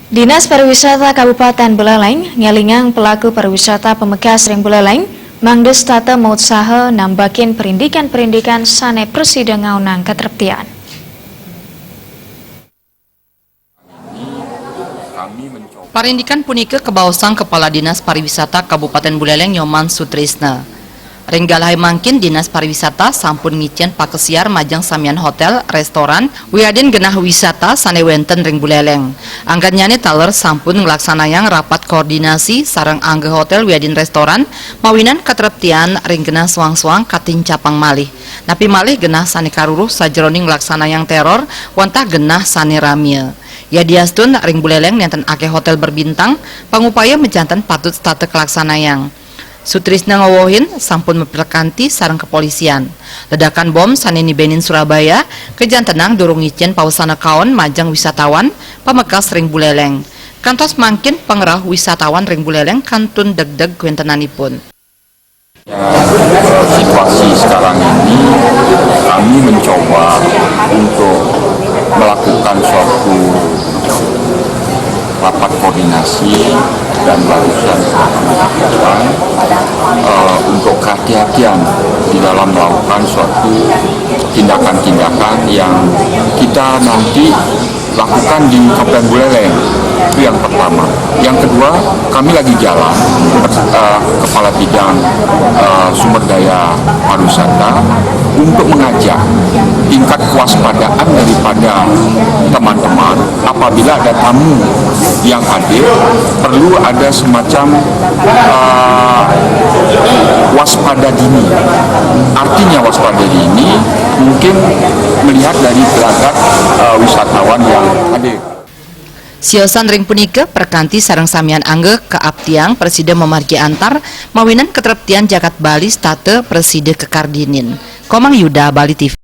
Dinas Pariwisata Kabupaten Buleleng ngelingang pelaku pariwisata Pemegas Ring Buleleng mangdes tata mausaha nambakin perindikan sane presiden ngaunang ketertian. Parindikan punika kebausang Kepala Dinas Pariwisata Kabupaten Buleleng Nyoman Sutrisna. Ringgalai mangkin Dinas Pariwisata sampun ngicen pakesiar majang samian hotel, restoran, wiadin genah wisata sane wenten ring Buleleng. Anggatnyane taler sampun ngelaksanayang rapat koordinasi sareng angge hotel wiadin restoran mawinan katreptian ring genah suang-suang kating capang malih. Napi malih genah sane karuruh sajeroning ngelaksanayang teror wantah genah sane ramie. Ya diastun ring Buleleng nenten ake hotel berbintang pangupaya menjantan patut state kelaksanayang. Sutrisna ngowohin sampun memperkanti sareng kepolisian. Ledakan bom saneni Benin Surabaya kejan tenang durung ngicen pausana kaon majang wisatawan Pamekas Ring Buleleng. Kantos mangkin pangerah wisatawan Ring Buleleng kantun deg-deg kuentenanipun. Situasi sekarang ini kami mencoba untuk melakukan suatu rapat koordinasi dan barusan melakukan untuk kehati-hatian di dalam melakukan suatu tindakan-tindakan yang kita nanti lakukan di Kabupaten Buleleng. Itu yang pertama. Yang kedua, kami lagi jalan Kepala Bidang Sumber Daya Pariwisata untuk mengajak tingkat kewaspadaan daripada teman-teman apabila ada tamu yang hadir perlu ada semacam waspada dini. Artinya waspada dini mungkin melihat dari gelagat wisatawan yang hadir. Siosan ring punika perkanti sareng samian angge keaptiang presiden memargi antar mawinan ketreptian jagat Bali state preside kekardinin. Komang Yuda, Bali TV.